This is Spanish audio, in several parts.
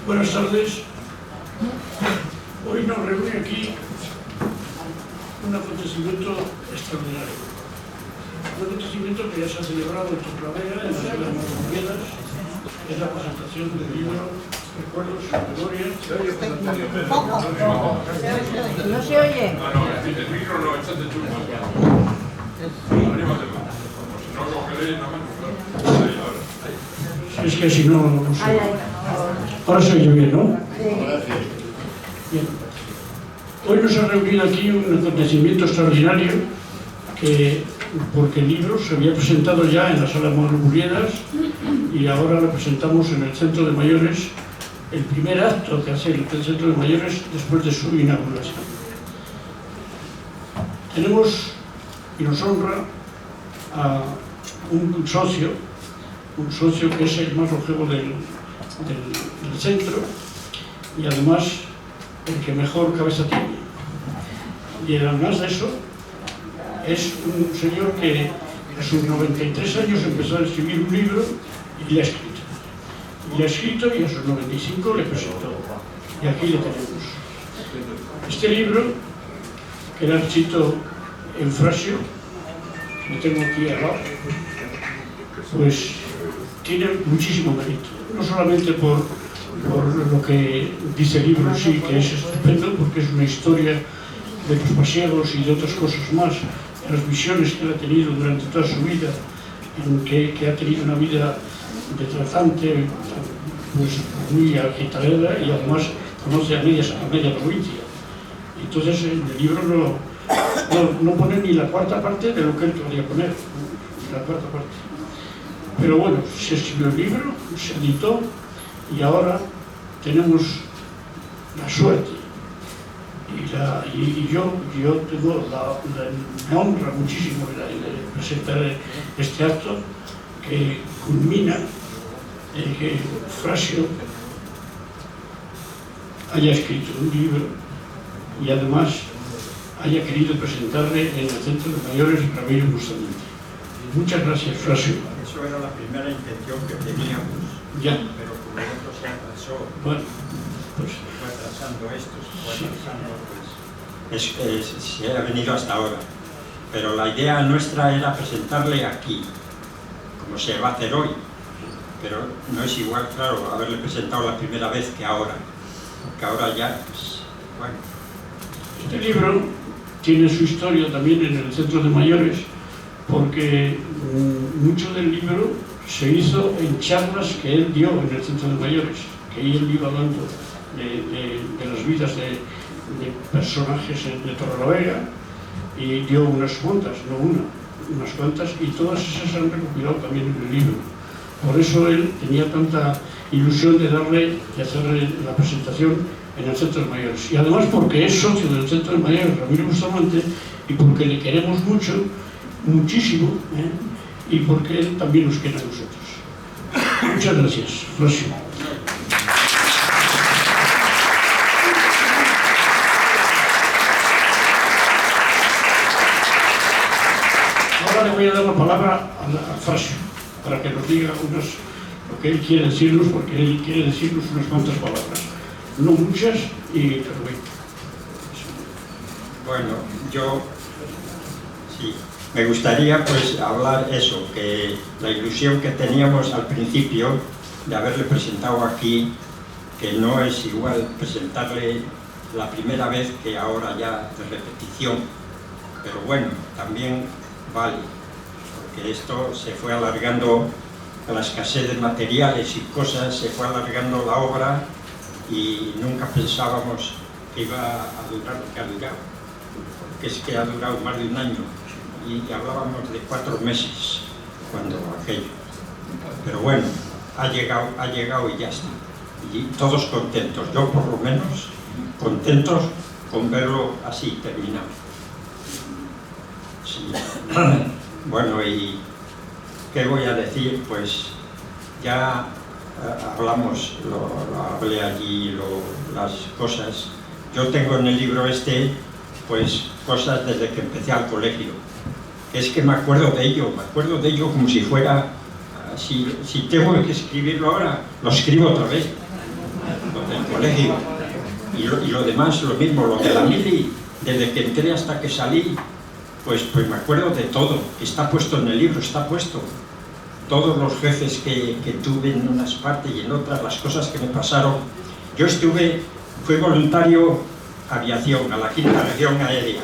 Buenas tardes. Hoy nos reúne aquí un acontecimiento extraordinario. Un acontecimiento que ya se ha celebrado en Torlavega, en la ciudad de Montevideo. Es la presentación del libro Recuerdos y Memorias. ¿No se oye? No, el micro no, échate tú. No cogeré nada más. Es que si no, no sé. Ahora se oye bien, ¿no? Bien. Hoy nos ha reunido aquí un acontecimiento extraordinario porque el libro se había presentado ya en la sala Montevideo y ahora lo presentamos en el Centro de Mayores, el primer acto que hace el Centro de Mayores después de su inauguración. Tenemos y nos honra a un socio que es el más longevo del centro y además el que mejor cabeza tiene. Y además de eso, es un señor que a sus 93 años empezó a escribir un libro y le ha escrito. Y a sus 95 le presentó. Y aquí le tenemos. Este libro, que era escrito en Frasio, lo tengo aquí al lado, pues tiene muchísimo mérito. No solamente por lo que dice el libro en sí, que es estupendo, porque es una historia de los pasiegos y de otras cosas más, de las visiones que él ha tenido durante toda su vida, en que ha tenido una vida de trazante pues, muy agitada y además conoce a media provincia. Entonces en el libro no pone ni la cuarta parte de lo que él podría poner, la cuarta parte. Pero bueno, se escribió el libro, se editó y ahora tenemos la suerte y yo tengo me honra muchísimo de presentar este acto que culmina en que Frasio haya escrito un libro y además haya querido presentarle en el Centro de Mayores Ramiro Bustamante. Muchas gracias, Frasio. Eso era la primera intención que teníamos, ya. Pero como esto se atrasó, bueno, pues, fue atrasando esto, se ha venido hasta ahora. Pero la idea nuestra era presentarle aquí, como se va a hacer hoy. Pero no es igual, claro, haberle presentado la primera vez que ahora, porque ahora ya, pues, bueno. Este libro tiene su historia también en el Centro de Mayores, porque mucho del libro se hizo en charlas que él dio en el Centro de Mayores, que él iba hablando de las vidas de personajes de Torlavega y dio unas cuantas, no una, unas cuantas, y todas esas se han recopilado también en el libro. Por eso él tenía tanta ilusión de hacerle la presentación en el Centro de Mayores. Y además porque es socio del Centro de Mayores, Ramiro Bustamante, y porque le queremos mucho, muchísimo, y porque él también nos quiere a nosotros. Muchas gracias. Frasio. Ahora le voy a dar la palabra a Frasio para que nos diga lo que él quiere decirnos, porque él quiere decirnos unas cuantas palabras. No muchas, pero bueno, yo sí, me gustaría pues hablar eso, que la ilusión que teníamos al principio de haberle presentado aquí, que no es igual presentarle la primera vez que ahora ya de repetición, pero bueno, también vale, porque esto se fue alargando, a la escasez de materiales y cosas, se fue alargando la obra y nunca pensábamos que iba a durar lo que ha durado, porque es que ha durado más de un año y hablábamos de 4 meses cuando aquello, pero bueno, ha llegado y ya está, y todos contentos, yo por lo menos contentos con verlo así terminado. Sí. Bueno, y ¿qué voy a decir? Pues ya hablamos, hablé allí las cosas. Yo tengo en el libro este, pues, cosas desde que empecé al colegio. Es que me acuerdo de ello como si fuera si tengo que escribirlo ahora, lo escribo otra vez, lo del colegio. Y lo demás, lo mismo, lo de la mili, desde que entré hasta que salí, pues me acuerdo de todo. Está puesto en el libro, está puesto. Todos los jefes que tuve en unas partes y en otras, las cosas que me pasaron. Yo fui voluntario aviación, a la 5ª Región Aérea.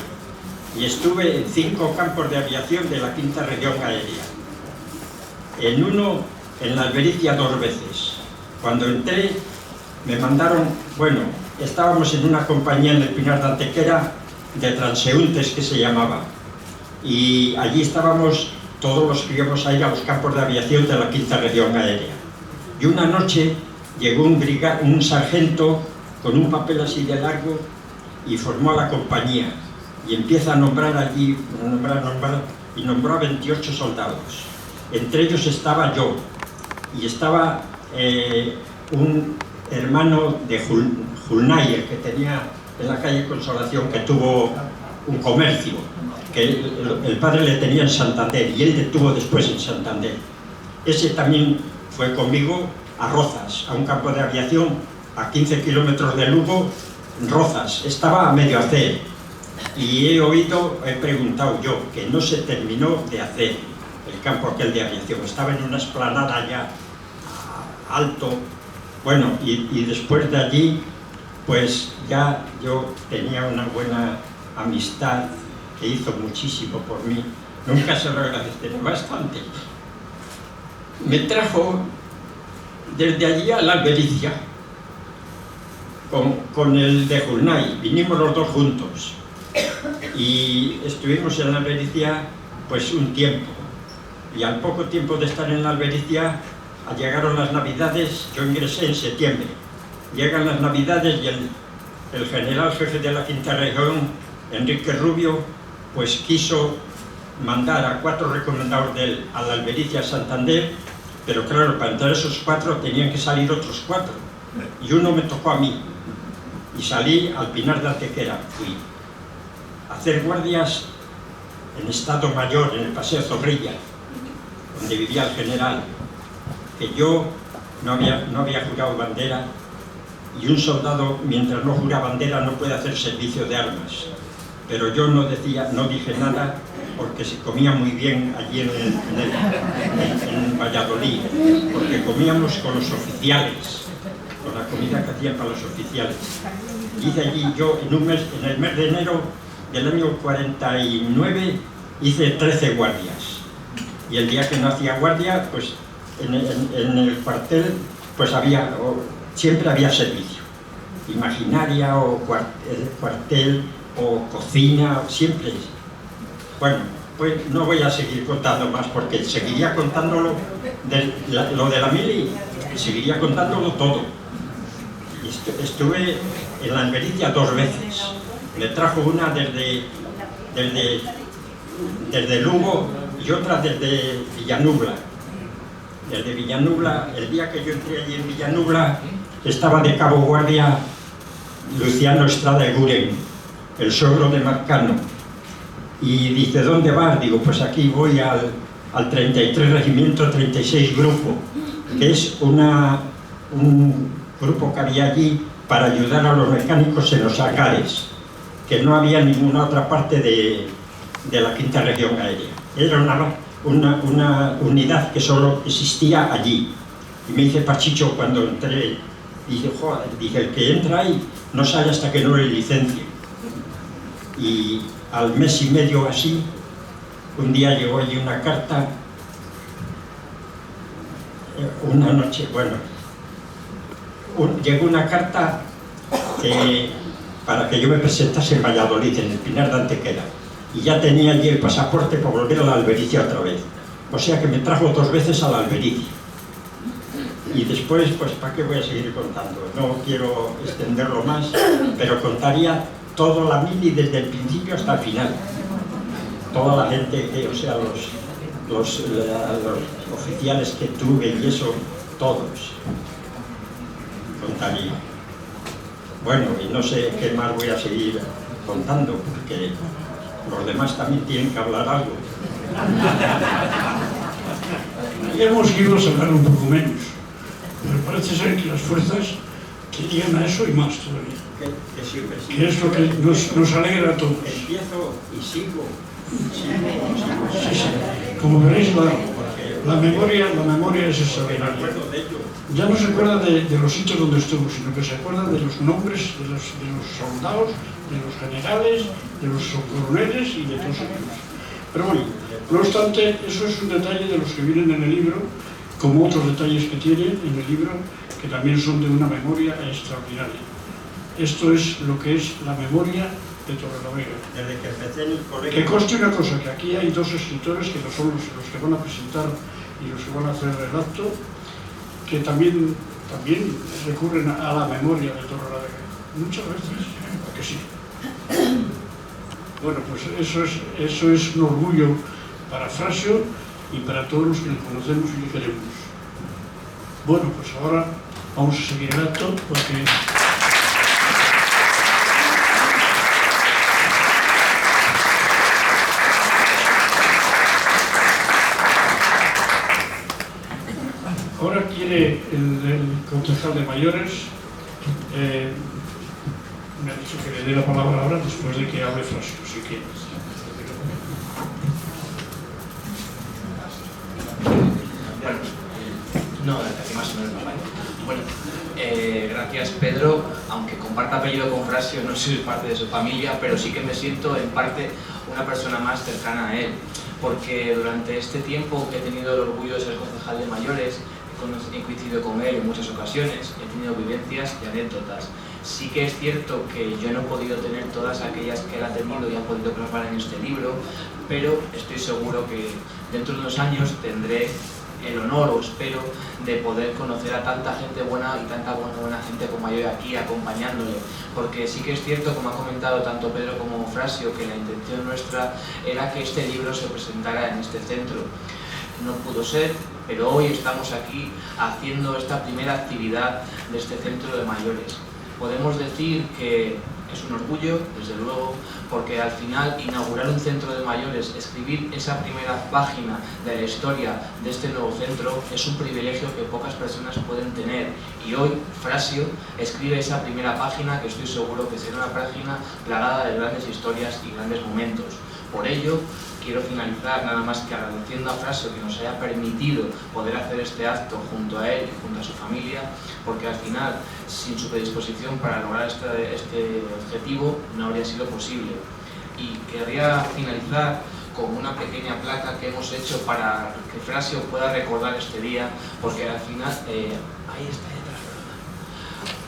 Y estuve en 5 campos de aviación de la 5ª Región Aérea. En uno, en la Albericia 2 veces. Cuando entré, me mandaron, bueno, estábamos en una compañía en el Pinar de Antequera, de transeúntes que se llamaba. Y allí estábamos todos los que íbamos a ir a los campos de aviación de la 5ª Región Aérea. Y una noche llegó un sargento con un papel así de largo y formó a la compañía. Y empieza a nombrar allí, y nombró a 28 soldados. Entre ellos estaba yo, y estaba un hermano de Julnayer, que tenía en la calle Consolación, que tuvo un comercio, que el padre le tenía en Santander, y él le tuvo después en Santander. Ese también fue conmigo a Rozas, a un campo de aviación a 15 kilómetros de Lugo, Rozas. Estaba a medio hacer, y he preguntado yo, que no se terminó de hacer el campo aquel de aviación. Estaba en una explanada ya alto. Bueno, y después de allí, pues ya yo tenía una buena amistad que hizo muchísimo por mí. Nunca se lo agradeceré bastante. Me trajo desde allí a la Albericia con el de Julnay. Vinimos los dos juntos y estuvimos en la Albericia pues un tiempo. Y al poco tiempo de estar en la Albericia, llegaron las Navidades. Yo ingresé en septiembre. Llegan las Navidades y el general jefe de la 5ª Región, Enrique Rubio, pues quiso mandar a 4 recomendados de él a la Albericia, Santander, pero claro, para entrar esos 4 tenían que salir otros 4, y uno me tocó a mí, y salí al Pinar de Antequera. Fui a hacer guardias en Estado Mayor, en el Paseo Zorrilla, donde vivía el general, que yo no había jurado bandera, y un soldado, mientras no jura bandera, no puede hacer servicio de armas. Pero yo no dije nada, porque se comía muy bien allí en Valladolid, porque comíamos con los oficiales, con la comida que hacían para los oficiales. Hice allí yo, en el mes de enero del año 49, hice 13 guardias. Y el día que no hacía guardia, pues en el cuartel, pues siempre había servicio. Imaginaria o cuartel o cocina, siempre. Bueno, pues no voy a seguir contando más, porque seguiría contándolo lo de la mili, seguiría contándolo todo. Estuve en la Albericia 2 veces. Me trajo una desde Lugo y otra desde Villanubla. Desde Villanubla, el día que yo entré allí en Villanubla, estaba de cabo guardia Luciano Estrada Eguren, el suegro de Marcano. Y dice, ¿dónde vas? Digo, pues aquí voy al 33 Regimiento 36 Grupo, que es un grupo que había allí para ayudar a los mecánicos en los hangares, que no había ninguna otra parte de la 5ª Región Aérea. Era una unidad que solo existía allí. Y me dice Pachicho cuando entré, dije, joder, el que entra ahí no sale hasta que no le licencie. Y al mes y medio así, un día llegó allí una carta, una noche, bueno, llegó una carta para que yo me presentase en Valladolid, en el Pinar de Antequera, y ya tenía allí el pasaporte para volver a la Albericia otra vez. O sea que me trajo 2 veces a la Albericia. Y después, pues, ¿para qué voy a seguir contando? No quiero extenderlo más, pero contaría toda la mili desde el principio hasta el final. Toda la gente, o sea, los oficiales que tuve y eso, todos. Contaría. Bueno, y no sé qué más voy a seguir contando, porque los demás también tienen que hablar algo. Hemos ido a sacar un poco menos, pero parece ser que las fuerzas que llegan a eso y más todavía, Que siempre que es lo que nos alegra a todos. empiezo y sigo. Sí, sí. Como veréis, la memoria es extraordinaria. Recuerdo de ello. Ya no se acuerda de los sitios donde estuvo, sino que se acuerda de los nombres de los soldados, de los generales, de los coroneles y de todos ellos. Pero bueno, no obstante, eso es un detalle de los que vienen en el libro, como otros detalles que tiene en el libro, que también son de una memoria extraordinaria. Esto es lo que es la memoria de Torrelavega. Desde que empecé en el colegio. Que conste una cosa, que aquí hay dos escritores que no son los que van a presentar y los que van a hacer el acto, que también recurren a la memoria de Torrelavega. Muchas veces, ¿a que sí? Bueno, pues eso es un orgullo para Frasio y para todos los que le conocemos y le queremos. Bueno, pues ahora vamos a seguir el acto porque... Ahora quiere el concejal de mayores, me ha dicho que le dé la palabra ahora después de que hable Frasio, así que... No, casi más o menos no vale. Bueno, gracias Pedro, aunque comparta apellido con Frasio, no soy parte de su familia, pero sí que me siento en parte una persona más cercana a él, porque durante este tiempo que he tenido el orgullo de ser concejal de mayores, he coincidido con él en muchas ocasiones, he tenido vivencias y anécdotas. Sí que es cierto que yo no he podido tener todas aquellas que él ha tenido y ha podido plasmar en este libro, pero estoy seguro que dentro de unos años tendré el honor, o espero, de poder conocer a tanta gente buena y tanta buena gente como yo aquí acompañándole, porque sí que es cierto, como ha comentado tanto Pedro como Frasio, que la intención nuestra era que este libro se presentara en este centro. No pudo ser, pero hoy estamos aquí haciendo esta primera actividad de este centro de mayores. Podemos decir que es un orgullo, desde luego, porque al final inaugurar un centro de mayores, escribir esa primera página de la historia de este nuevo centro es un privilegio que pocas personas pueden tener. Y hoy Frasio escribe esa primera página que estoy seguro que será una página plagada de grandes historias y grandes momentos. Por ello, quiero finalizar nada más que agradeciendo a Frasio que nos haya permitido poder hacer este acto junto a él y junto a su familia, porque al final, sin su predisposición para lograr este objetivo, no habría sido posible. Y querría finalizar con una pequeña placa que hemos hecho para que Frasio pueda recordar este día, porque al final, ahí está detrás,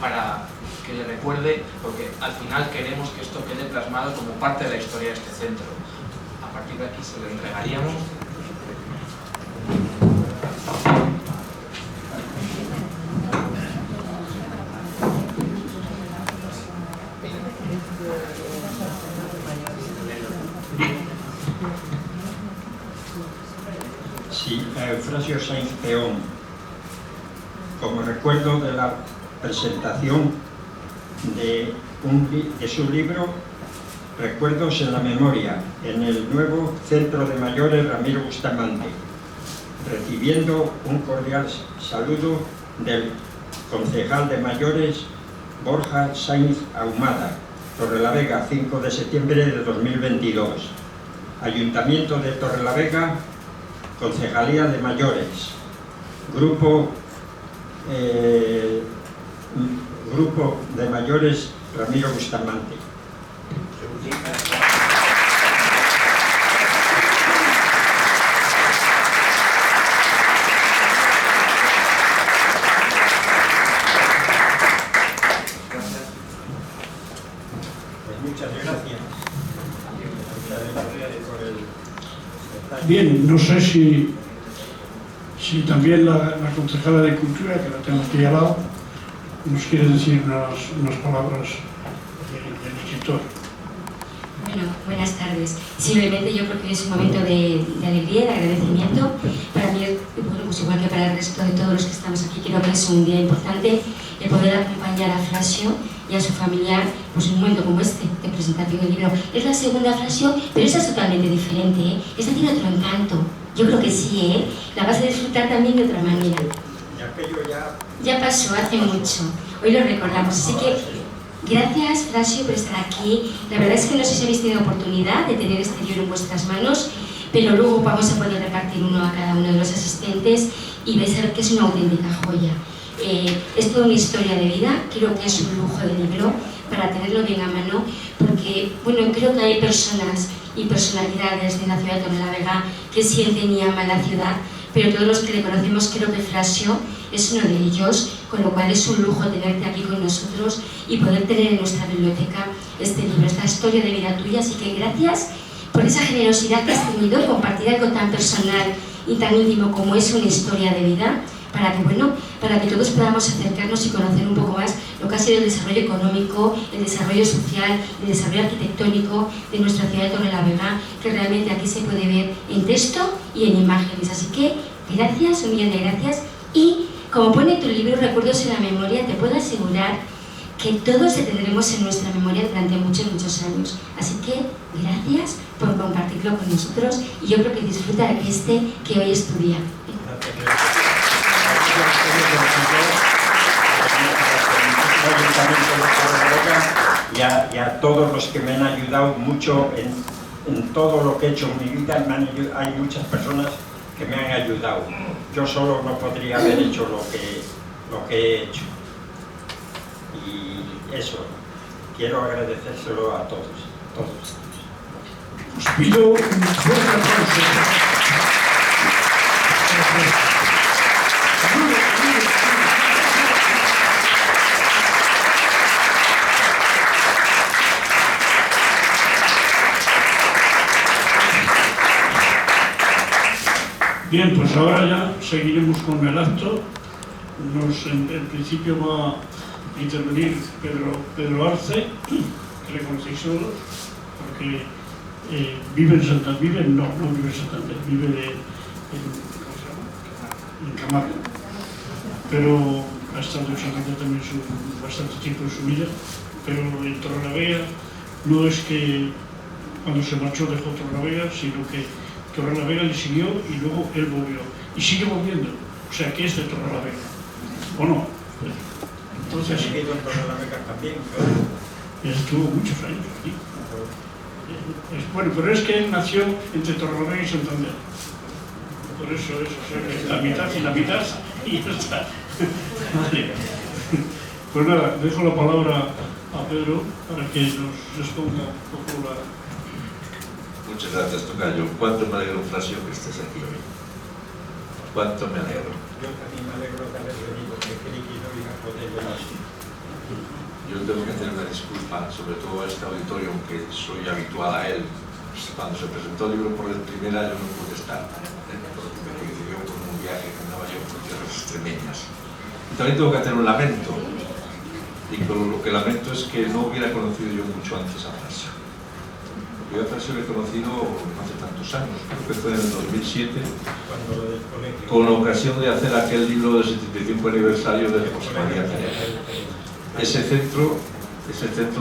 para que le recuerde, porque al final queremos que esto quede plasmado como parte de la historia de este centro. A partir de aquí se lo entregaríamos. Sí, Frasio Sainz Peón, como recuerdo de la presentación de su libro Recuerdos en la Memoria, en el nuevo Centro de Mayores Ramiro Bustamante, recibiendo un cordial saludo del concejal de mayores Borja Sainz Ahumada, Torrelavega, 5 de septiembre de 2022. Ayuntamiento de Torrelavega, Concejalía de Mayores, Grupo de Mayores Ramiro Bustamante. Pues muchas gracias. Bien, no sé si también la concejala de Cultura, que la tengo aquí al lado, nos quiere decir unas palabras del escritor. Bueno, buenas tardes. Simplemente yo creo que es un momento de alegría, de agradecimiento. Para mí, bueno, pues igual que para el resto de todos los que estamos aquí, creo que es un día importante el poder acompañar a Frasio y a su familia pues, en un momento como este, de presentación del libro. Es la segunda Frasio, pero esta es totalmente diferente, ¿eh? Esta tiene otro encanto. Yo creo que sí, ¿eh? La vas a disfrutar también de otra manera. Ya aquello Ya pasó hace mucho, hoy lo recordamos, así que gracias, Frasio, por estar aquí. La verdad es que no sé si habéis tenido oportunidad de tener este libro en vuestras manos, pero luego vamos a poder repartir uno a cada uno de los asistentes y vais a ver que es una auténtica joya. Es toda una historia de vida, creo que es un lujo de libro para tenerlo bien a mano, porque bueno, creo que hay personas y personalidades de la ciudad de Torrelavega que sienten y aman la ciudad, pero todos los que le conocemos creo que Frasio es uno de ellos, con lo cual es un lujo tenerte aquí con nosotros y poder tener en nuestra biblioteca este libro, esta historia de vida tuya. Así que gracias por esa generosidad que has tenido de compartir algo tan personal y tan íntimo como es una historia de vida, para que todos podamos acercarnos y conocer un poco más lo que ha sido el desarrollo económico, el desarrollo social, el desarrollo arquitectónico de nuestra ciudad de Torrelavega, que realmente aquí se puede ver en texto y en imágenes. Así que gracias, un millón de gracias. Y como pone tu libro Recuerdos en la Memoria, te puedo asegurar que todos te tendremos en nuestra memoria durante muchos, muchos años. Así que gracias por compartirlo con nosotros y yo creo que disfruta de que hoy es tu día. y a todos los que me han ayudado mucho en todo lo que he hecho en mi vida. Hay muchas personas que me han ayudado. Yo solo no podría haber hecho lo que he hecho. Y eso, quiero agradecérselo a todos. Os pido un fuerte aplauso. Bien, pues ahora ya seguiremos con el acto. En principio va a intervenir Pedro Arce, que le conocéis todos, porque vive en Santander, no vive en Santander, vive en Camargo, pero ha estado en Santander también bastante tiempo en su vida, pero en Torrelavega no es que cuando se marchó dejó Torrelavega, sino que Torrelavega le siguió y luego él volvió. Y sigue volviendo. O sea, que es de Torrelavega. ¿O no? Entonces... He vivido en Torrelavega también, estuvo muchos años aquí. Bueno, pero es que él nació entre Torrelavega y Santander. Por eso es, o sea, que la mitad y la mitad y ya está. Vale. Pues nada, dejo la palabra a Pedro para que nos responda un poco la... Muchas gracias, Tocayo. ¿Cuánto me alegro, Frasio, que estés aquí hoy? ¿Cuánto me alegro? Yo también me alegro de haber venido, que creí que no iba a poder venir. Yo tengo que hacer una disculpa, sobre todo a este auditorio, aunque soy habitual a él. Cuando se presentó el libro por vez primera, yo no pude estar, porque me coincidió con un viaje que andaba yo por tierras extremeñas. Y también tengo que hacer un lamento, y lo que lamento es que no hubiera conocido yo mucho antes a Frasio. Yo a Frasio lo he conocido no hace tantos años, creo que fue en el 2007, con ocasión de hacer aquel libro del 75 aniversario de José María Canela. Ese centro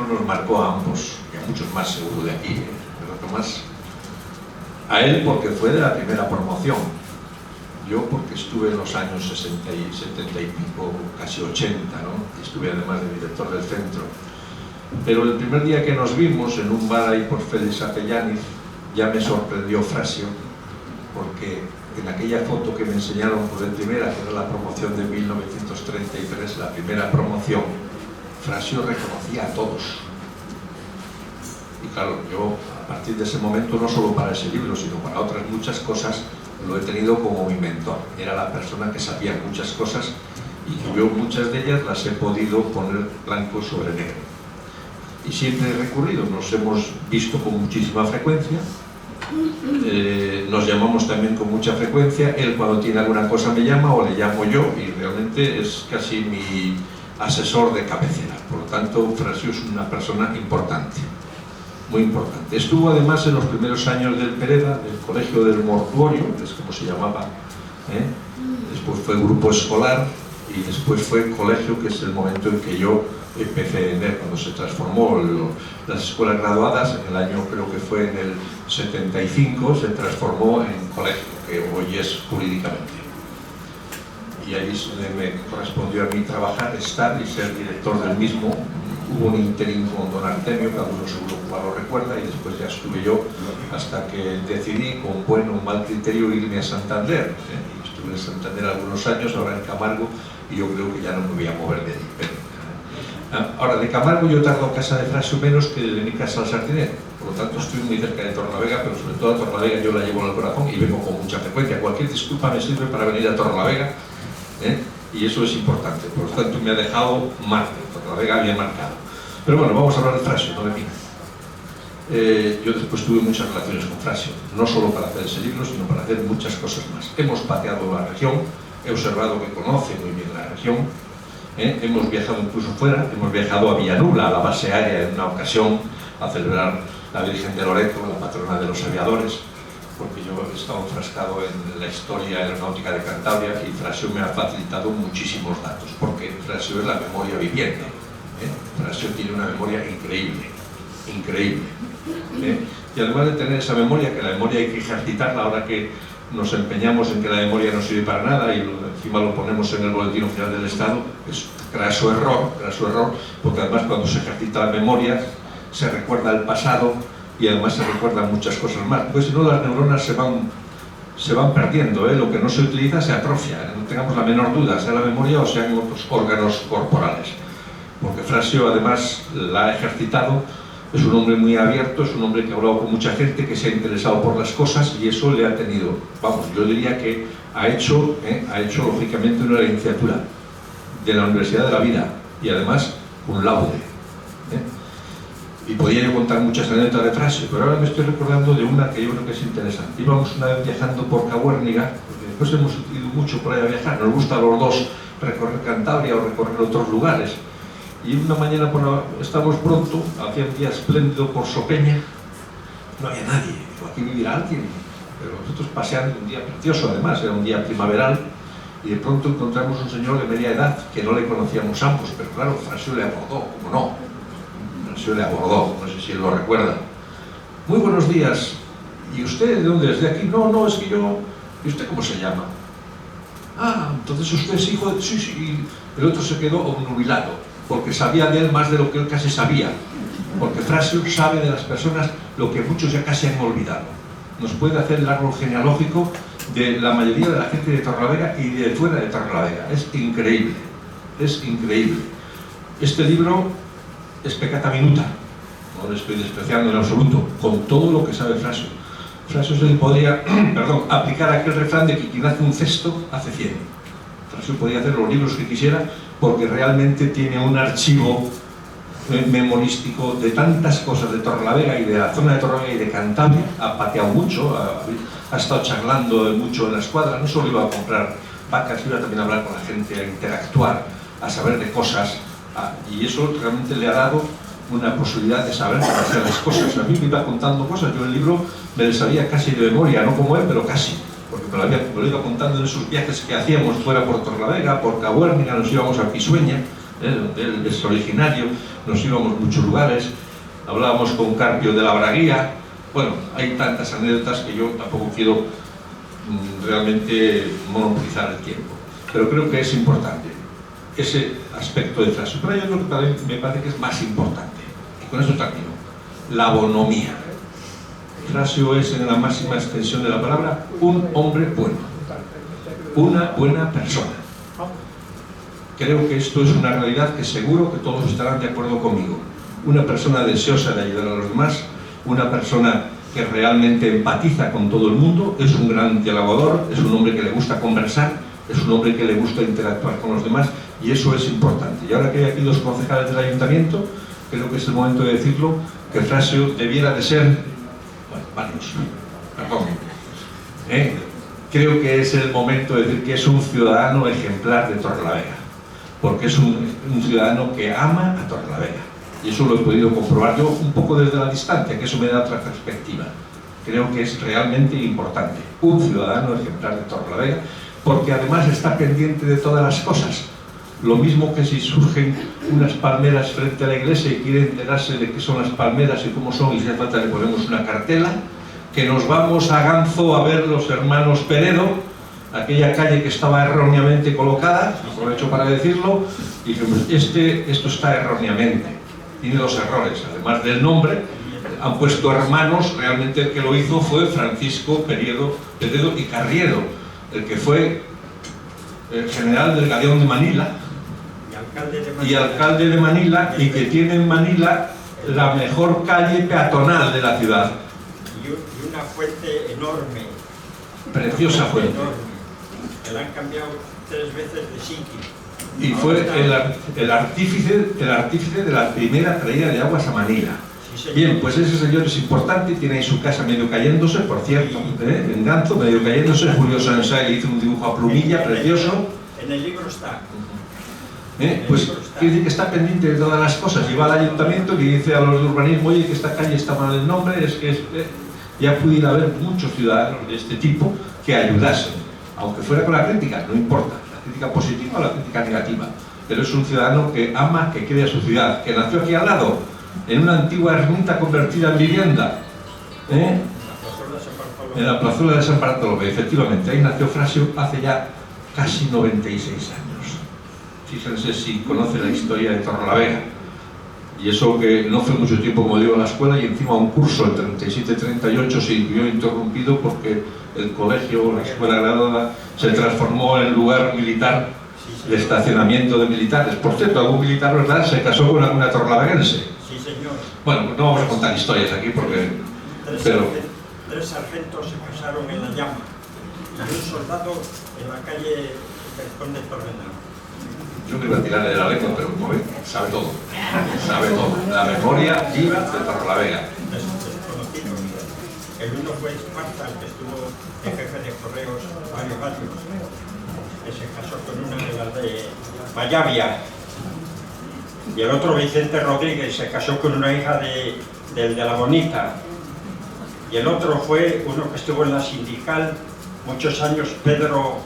nos marcó a ambos, y a muchos más seguro de aquí, pero más a él porque fue de la primera promoción, yo porque estuve en los años 60 y 70 y pico, casi 80, ¿no? Y estuve además de director del centro. Pero el primer día que nos vimos en un bar ahí por Félix Apellaniz, ya me sorprendió Frasio, porque en aquella foto que me enseñaron por vez primera, que era la promoción de 1933, la primera promoción, Frasio reconocía a todos. Y claro, yo a partir de ese momento, no solo para ese libro, sino para otras muchas cosas, lo he tenido como mi mentor. Era la persona que sabía muchas cosas y que yo muchas de ellas las he podido poner blanco sobre negro. Y siempre he recurrido, nos hemos visto con muchísima frecuencia, nos llamamos también con mucha frecuencia. Él cuando tiene alguna cosa me llama o le llamo yo, y realmente es casi mi asesor de cabecera. Por lo tanto, Frasio es una persona importante, muy importante. Estuvo además en los primeros años del Pereda, del Colegio del Mortuorio, es como se llamaba, después fue grupo escolar y después fue colegio, que es el momento en que yo empecé en él, cuando se transformó las escuelas graduadas, en el año, creo que fue en el 75, se transformó en colegio, que que hoy es jurídicamente. Y ahí es donde me correspondió a mí trabajar, estar y ser director del mismo. Hubo un interín con don Artemio, cada uno seguro cuál lo recuerda, y después ya estuve yo hasta que decidí, con buen o mal criterio, irme a Santander. Y estuve en Santander algunos años, ahora en Camargo, y yo creo que ya no me voy a mover de allí. Ahora, de Camargo yo tardo a casa de Frasio menos que de mi casa al Sartinet, por lo tanto estoy muy cerca de Torrelavega, pero sobre todo a Torrelavega yo la llevo en el corazón y vengo con mucha frecuencia. Cualquier disculpa me sirve para venir a Torrelavega, y eso es importante, por lo tanto me ha dejado marca, Torrelavega bien marcado. Pero bueno, vamos a hablar de Frasio, no de mí. Yo después tuve muchas relaciones con Frasio, no solo para hacer ese libro, sino para hacer muchas cosas más. Hemos pateado la región, he observado que conoce muy bien la región, hemos viajado incluso fuera, hemos viajado a Villanueva, a la base aérea en una ocasión, a celebrar la Virgen de Loreto, la patrona de los aviadores, porque yo he estado enfrascado en la historia aeronáutica de Cantabria y Frasio me ha facilitado muchísimos datos, porque Frasio es la memoria viviente. Frasio tiene una memoria increíble, increíble. Y además de tener esa memoria, que la memoria hay que ejercitarla ahora que nos empeñamos en que la memoria no sirve para nada y encima lo ponemos en el Boletín Oficial del Estado, es craso error, porque además cuando se ejercita la memoria se recuerda el pasado y además se recuerdan muchas cosas más, pues si no las neuronas se van perdiendo, lo que no se utiliza se atrofia, no tengamos la menor duda, sea la memoria o sean otros órganos corporales, porque Frasio además la ha ejercitado. Es un hombre muy abierto, es un hombre que ha hablado con mucha gente, que se ha interesado por las cosas y eso le ha tenido, vamos, yo diría que ha hecho lógicamente una licenciatura de la Universidad de la Vida y además un laude. Y podría yo contar muchas anécdotas de Frasio, pero ahora me estoy recordando de una que yo creo que es interesante. Íbamos una vez viajando por Cabuérniga, porque después hemos ido mucho por ahí a viajar, nos gusta a los dos recorrer Cantabria o recorrer otros lugares. Y una mañana estábamos pronto, hacía un día espléndido por Sopeña, no había nadie, digo, aquí vivirá alguien, pero nosotros paseando un día precioso además, era un día primaveral, y de pronto encontramos un señor de media edad, que no le conocíamos ambos, pero claro, Frasio le abordó, ¿cómo no? Frasio le abordó, no sé si él lo recuerda. Muy buenos días, ¿y usted de dónde es? ¿De aquí? No, es que yo... ¿Y usted cómo se llama? Ah, entonces usted es hijo de... Sí, y el otro se quedó obnubilado, porque sabía de él más de lo que él casi sabía, porque Frasio sabe de las personas lo que muchos ya casi han olvidado. Nos puede hacer el árbol genealógico de la mayoría de la gente de Torrelavega y de fuera de Torrelavega. Es increíble, es increíble. Este libro es peccata minuta, no le estoy despreciando en absoluto, con todo lo que sabe Frasio. Frasio se le podría aplicar aquel refrán de que quien hace un cesto hace 100. Frasio podía hacer los libros que quisiera, porque realmente tiene un archivo memorístico de tantas cosas de Torrelavega y de la zona de Torrelavega y de Cantabria. Ha pateado mucho, ha estado charlando mucho en la escuadra, no solo iba a comprar vacas, iba también a hablar con la gente, a interactuar, a saber de cosas, y eso realmente le ha dado una posibilidad de saber demasiadas cosas. A mí me iba contando cosas, yo el libro me lo sabía casi de memoria, no como él, pero casi, porque me lo iba contando en esos viajes que hacíamos fuera por Torrelavega, por Cabuérniga, nos íbamos a Pisueña, donde él es originario, nos íbamos a muchos lugares, hablábamos con Carpio de la Braguía. Bueno, hay tantas anécdotas que yo tampoco quiero realmente monopolizar el tiempo, pero creo que es importante ese aspecto de Frasio. Pero hay otro que también me parece que es más importante, y con eso termino: la bonomía. Frasio es, en la máxima extensión de la palabra, un hombre bueno, una buena persona. Creo que esto es una realidad que seguro que todos estarán de acuerdo conmigo. Una persona deseosa de ayudar a los demás, una persona que realmente empatiza con todo el mundo, es un gran dialogador, es un hombre que le gusta conversar, es un hombre que le gusta interactuar con los demás, y eso es importante. Y ahora que hay aquí los concejales del ayuntamiento, creo que es el momento de decirlo, que Frasio debiera de ser, bueno, varios, perdón, creo que es el momento de decir que es un ciudadano ejemplar de Torrelavega, porque es un ciudadano que ama a Torrelavega, y eso lo he podido comprobar yo un poco desde la distancia, que eso me da otra perspectiva. Creo que es realmente importante, un ciudadano ejemplar de Torrelavega, porque además está pendiente de todas las cosas. Lo mismo que si surgen unas palmeras frente a la iglesia y quiere enterarse de qué son las palmeras y cómo son, y si hace falta le ponemos una cartela, que nos vamos a Ganzo a ver los hermanos Peredo, aquella calle que estaba erróneamente colocada, aprovecho para decirlo, y dijimos, esto está erróneamente, tiene dos errores, además del nombre, han puesto hermanos, realmente el que lo hizo fue Francisco Peredo y Carriedo, el que fue el general del Galeón de Manila y alcalde de Manila, y que tiene en Manila la mejor calle peatonal de la ciudad. Y una fuente enorme. Preciosa fuente. Enorme, que la han cambiado 3 veces de sitio. Y fue el artífice de la primera traída de aguas a Manila. Bien, pues ese señor es importante, tiene ahí su casa medio cayéndose, por cierto, en Ganzo, medio cayéndose. Julio Sansay le hizo un dibujo a plumilla precioso. En el libro está. Pues quiere decir que está pendiente de todas las cosas, y va al ayuntamiento y dice a los de urbanismo, oye, que esta calle está mal el nombre, ya pudiera haber muchos ciudadanos de este tipo que ayudasen, aunque fuera con la crítica, no importa, la crítica positiva o la crítica negativa, pero es un ciudadano que ama, que quiere a su ciudad, que nació aquí al lado, en una antigua ermita convertida en vivienda, en la plazuela de San Bartolomé, efectivamente, ahí nació Frasio hace ya casi 96 años. Fíjense si conoce la historia de Torrelavega. Y eso que no fue mucho tiempo, como digo, a la escuela, y encima un curso en 37-38 se vio interrumpido porque el colegio, la escuela graduada, se transformó en lugar militar de estacionamiento de militares. Por cierto, algún militar, ¿verdad?, se casó con alguna torrelaveguense. Sí, señor. Bueno, pues no vamos a contar historias aquí porque... Tres sargentos se casaron en la llama y un soldado en la calle del Conde Torrenao. Yo me iba a tirarle de la lengua, pero como ve, sabe todo. Sabe todo. La memoria viva de Torrelavega. Desconocidos. El uno fue Esparta, el que estuvo de jefe de correos varios años, que se casó con una de las de Vallavia. Y el otro, Vicente Rodríguez, se casó con una hija del de La Bonita. Y el otro fue uno que estuvo en la sindical muchos años, Pedro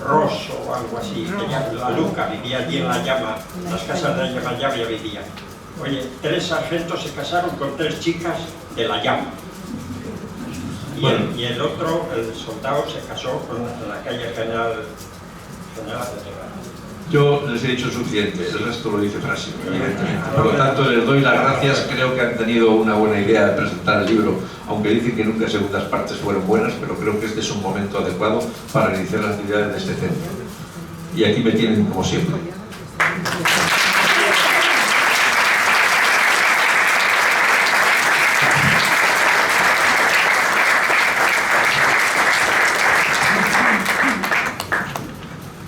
Rosso o algo así, que ya la Luca vivía allí en la llama, las casas de la llama ya vivía. Oye, 3 sargentos se casaron con 3 chicas de la llama. Y el otro, el soldado, se casó con la calle General de Terrano. Yo les he dicho suficiente, el resto lo dice Frasio, evidentemente. Por lo tanto, les doy las gracias, creo que han tenido una buena idea de presentar el libro, aunque dicen que nunca segundas partes fueron buenas, pero creo que este es un momento adecuado para iniciar las actividades de este centro. Y aquí me tienen como siempre.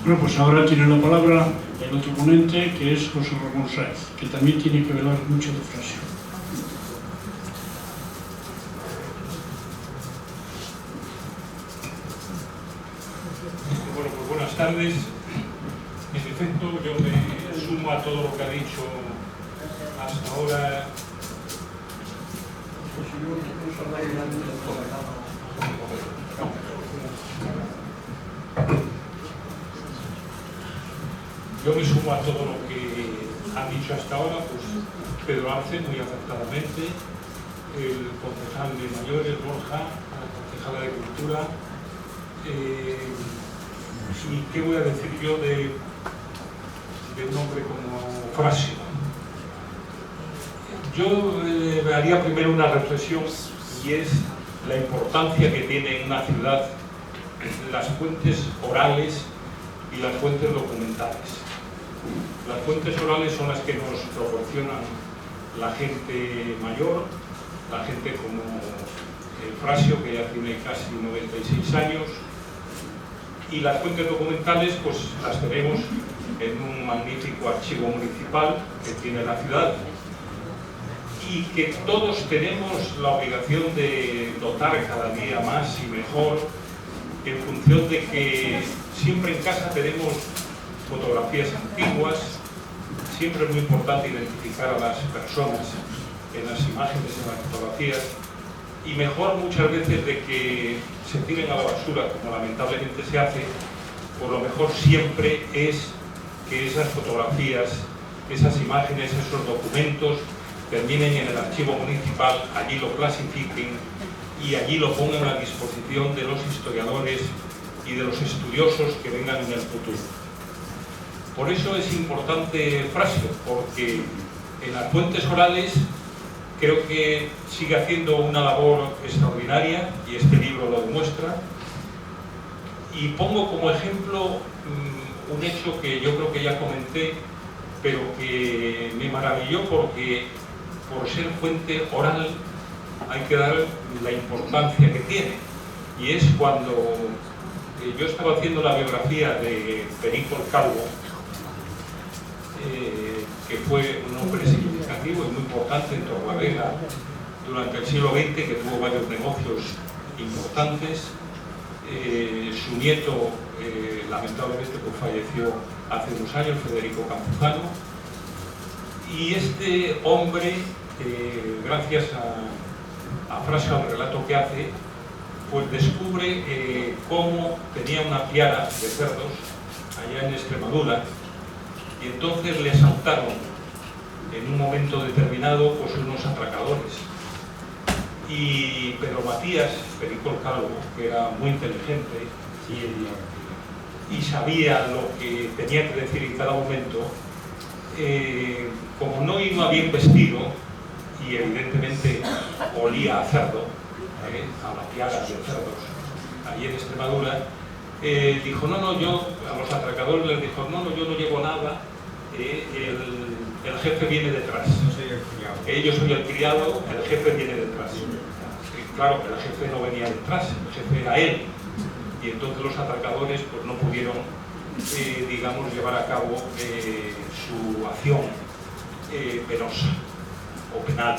Bueno, pues ahora tiene la palabra el otro ponente, que es José Ramón Sáez, que también tiene que velar mucho de Frasio. Bueno, pues buenas tardes. En efecto, yo me sumo a todo lo que ha dicho hasta ahora. Yo me sumo a todo lo que han dicho hasta ahora, pues Pedro Arce, muy acertadamente, el concejal de Mayores, Borja, la concejala de Cultura. ¿Y qué voy a decir yo de un hombre como Frasio? Yo haría primero una reflexión, y es la importancia que tiene en una ciudad las fuentes orales y las fuentes documentales. Las fuentes orales son las que nos proporcionan la gente mayor, la gente como Frasio, que ya tiene casi 96 años, y las fuentes documentales pues las tenemos en un magnífico archivo municipal que tiene la ciudad y que todos tenemos la obligación de dotar cada día más y mejor, en función de que siempre en casa tenemos fotografías antiguas. Siempre es muy importante identificar a las personas en las imágenes, en las fotografías, y mejor muchas veces de que se tiren a la basura, como lamentablemente se hace, por lo mejor siempre es que esas fotografías, esas imágenes, esos documentos terminen en el archivo municipal, allí lo clasifiquen y allí lo pongan a disposición de los historiadores y de los estudiosos que vengan en el futuro. Por eso es importante Frasio, porque en las fuentes orales creo que sigue haciendo una labor extraordinaria, y este libro lo demuestra. Y pongo como ejemplo un hecho que yo creo que ya comenté, pero que me maravilló porque por ser fuente oral hay que dar la importancia que tiene. Y es cuando yo estaba haciendo la biografía de Perico el Calvo, que fue un hombre significativo y muy importante en Torrelavega durante el siglo XX, que tuvo varios negocios importantes. Su nieto lamentablemente pues, falleció hace unos años, Federico Campuzano, y este hombre, gracias a Frasio, al relato que hace, pues descubre cómo tenía una piara de cerdos allá en Extremadura, y entonces le asaltaron en un momento determinado pues unos atracadores. Y Pedro Matías, Perico el Calvo, que era muy inteligente y sabía lo que tenía que decir en cada momento, como no iba bien vestido y evidentemente olía a cerdo, a la piara de cerdos, allí en Extremadura, dijo, no, yo, a los atracadores les dijo, no, yo no llevo nada, el jefe viene detrás. Yo soy el criado, el jefe viene detrás. Claro, el jefe no venía detrás, el jefe era él. Y entonces los atracadores pues, no pudieron, digamos, llevar a cabo su acción penosa o penal.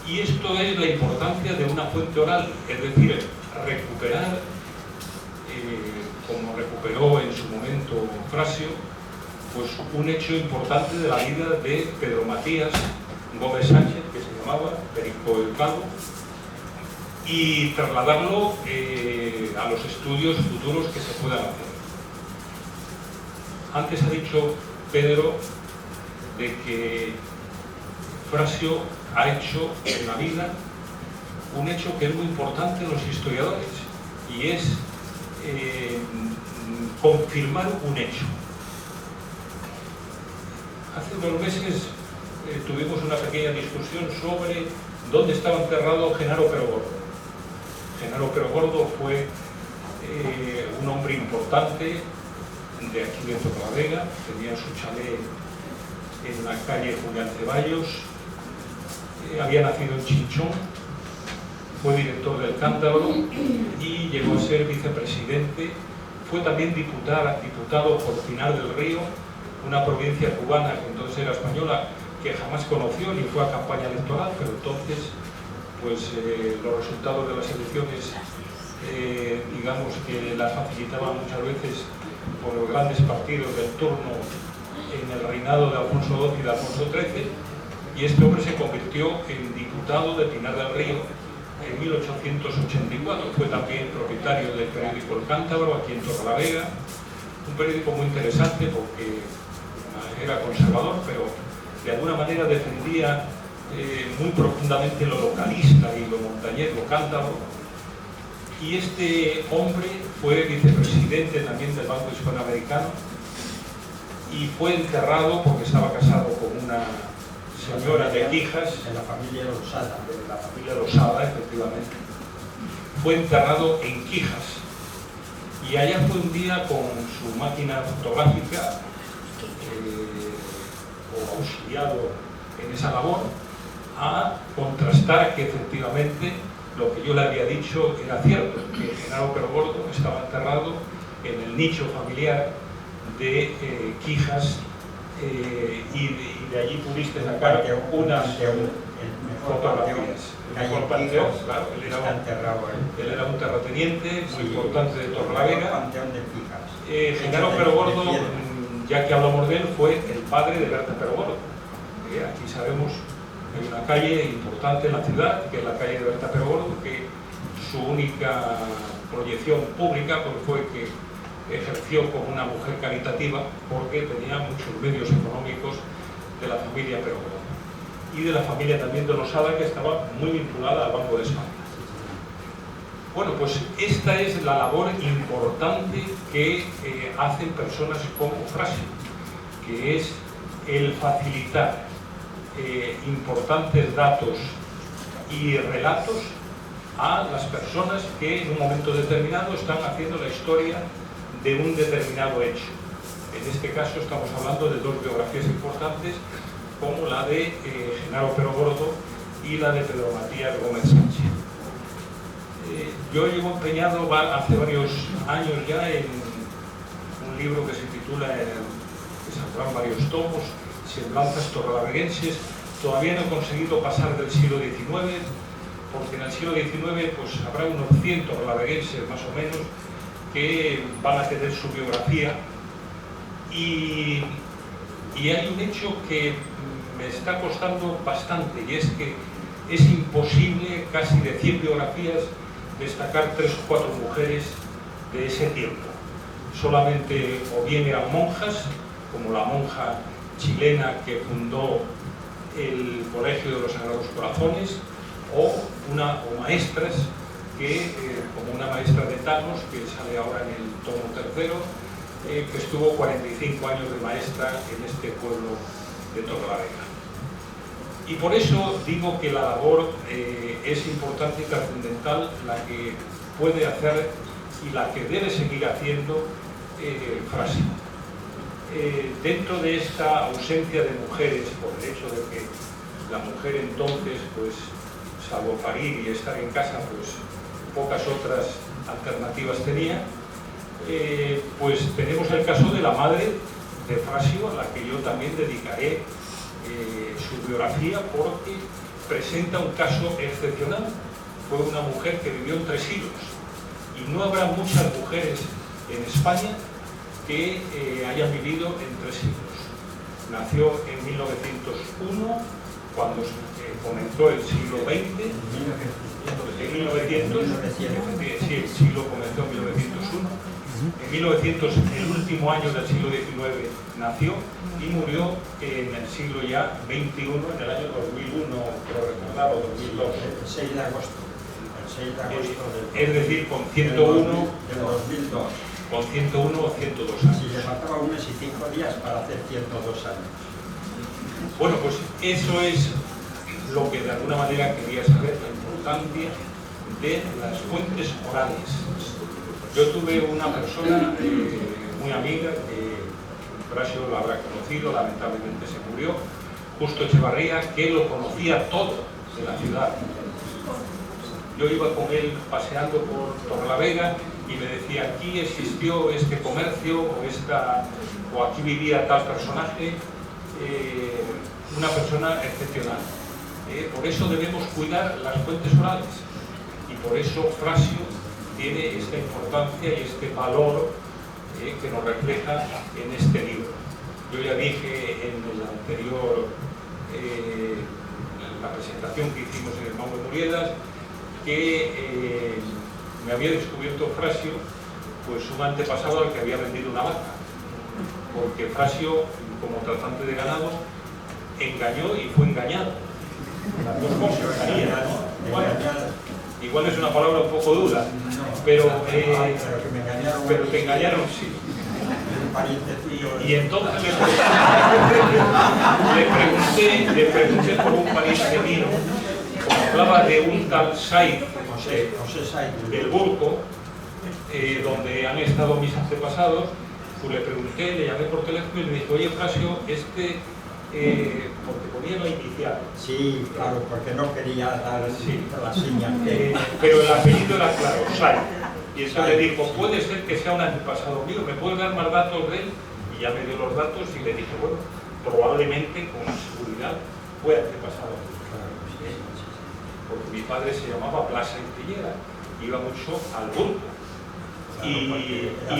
Y esto es la importancia de una fuente oral, es decir, recuperar, como recuperó en su momento Frasio, pues un hecho importante de la vida de Pedro Matías Gómez Sánchez, que se llamaba Perico el Calvo, y trasladarlo a los estudios futuros que se puedan hacer. Antes ha dicho Pedro de que Frasio ha hecho en la vida un hecho que es muy importante en los historiadores, y es confirmar un hecho. Hace unos meses tuvimos una pequeña discusión sobre dónde estaba enterrado Genaro Perogordo. Genaro Perogordo fue un hombre importante de aquí de Torrelavega, tenía su chalet en la calle Julián Ceballos, había nacido en Chinchón, fue director del Cántabro y llegó a ser vicepresidente, fue también diputado por Pinar del Río, una provincia cubana que entonces era española, que jamás conoció ni fue a campaña electoral, pero entonces pues los resultados de las elecciones digamos que las facilitaban muchas veces por los grandes partidos del turno en el reinado de Alfonso XII y de Alfonso XIII, y este hombre se convirtió en diputado de Pinar del Río en 1884. Fue también propietario del periódico El Cántabro aquí en Torrelavega, un periódico muy interesante porque era conservador, pero de alguna manera defendía muy profundamente lo localista y lo montañés, lo cántabro. Y este hombre fue vicepresidente también del Banco Hispanoamericano y fue enterrado porque estaba casado con una señora de Quijas. En la familia Losada. La familia Losada, efectivamente. Fue enterrado en Quijas. Y allá fue un día con su máquina fotográfica, o auxiliado en esa labor, a contrastar que efectivamente lo que yo le había dicho era cierto, que Genaro Perogordo estaba enterrado en el nicho familiar de Quijas, y de allí pudiste sacar unas fotografías. Claro, él era un terrateniente muy importante de Torrelavega. Genaro Perogordo, ya que hablamos de él, fue el padre de Berta Perogordo. Aquí sabemos que hay una calle importante en la ciudad, que es la calle de Berta Perogordo, que su única proyección pública pues, fue que ejerció como una mujer caritativa porque tenía muchos medios económicos de la familia Perogordo y de la familia también de Losada, que estaba muy vinculada al Banco de España. Bueno, pues esta es la labor importante que hacen personas como Frasio, que es el facilitar importantes datos y relatos a las personas que en un momento determinado están haciendo la historia de un determinado hecho. En este caso estamos hablando de dos biografías importantes, como la de Genaro Pero Gordo y la de Pedro Matías Gómez Sánchez. Yo llevo empeñado hace varios años ya en un libro que se titula, que saldrán varios tomos, Semblanzas torrelaveguenses. Todavía no he conseguido pasar del siglo XIX, porque en el siglo XIX pues, habrá unos 100 torrelaveguenses más o menos que van a tener su biografía, y hay un hecho que me está costando bastante, y es que es imposible casi de 100 biografías destacar 3 o 4 mujeres de ese tiempo. Solamente o bien eran monjas, como la monja chilena que fundó el Colegio de los Sagrados Corazones, o maestras que, como una maestra de Thanos, que sale ahora en el tomo 3, que estuvo 45 años de maestra en este pueblo de Torrelavega. Y por eso digo que la labor es importante y trascendental, la que puede hacer y la que debe seguir haciendo Frasio. Dentro de esta ausencia de mujeres, por el hecho de que la mujer entonces, pues, salvo parir y estar en casa, pues pocas otras alternativas tenía, pues tenemos el caso de la madre de Frasio, a la que yo también dedicaré su biografía, porque presenta un caso excepcional. Fue una mujer que vivió en 3 siglos, y no habrá muchas mujeres en España que hayan vivido en 3 siglos. Nació en 1901, cuando comenzó el siglo XX, en 1900, sí, el siglo comenzó en 1901, en 1900, el último año del siglo XIX, nació y murió en el siglo ya XXI, en el año 2001, creo recordar, o 2002. El 6 de agosto. El 6 de agosto es decir, con 101, del 2002. Con 101 o 102 años. Si le faltaba un mes y 5 días para hacer 102 años. Bueno, pues eso es lo que de alguna manera quería saber, la importancia de las fuentes orales. Yo tuve una persona muy amiga, que Frasio la habrá conocido, lamentablemente se murió, Justo Echevarría, que lo conocía todo de la ciudad. Yo iba con él paseando por Torrelavega y me decía, aquí existió este comercio, o aquí vivía tal personaje, una persona excepcional. Por eso debemos cuidar las fuentes orales, y por eso Frasio tiene esta importancia y este valor que nos refleja en este libro. Yo ya dije en el anterior, en la presentación que hicimos en el Mau de Muriedas, que me había descubierto Frasio, pues un antepasado al que había vendido una vaca, porque Frasio, como tratante de ganado, engañó y fue engañado. Las dos cosas harían, ¿no? Bueno, igual es una palabra un poco dura, pero te engañaron, sí. Y entonces le pregunté por un pariente mío, como hablaba de un tal Said del Burco, donde han estado mis antepasados, pues le pregunté, le llamé por teléfono y le dije, oye Frasio, porque ponía la inicial. Sí, claro, porque no quería dar la señal. Pero el apellido era claro, Said. Y eso le dijo, puede ser que sea un antepasado mío, ¿me puedes dar más datos de él? Y ya me dio los datos y le dije, bueno, probablemente, con seguridad, fue antepasado mío. Porque mi padre se llamaba Plaza Intillera, iba mucho al Burco. Y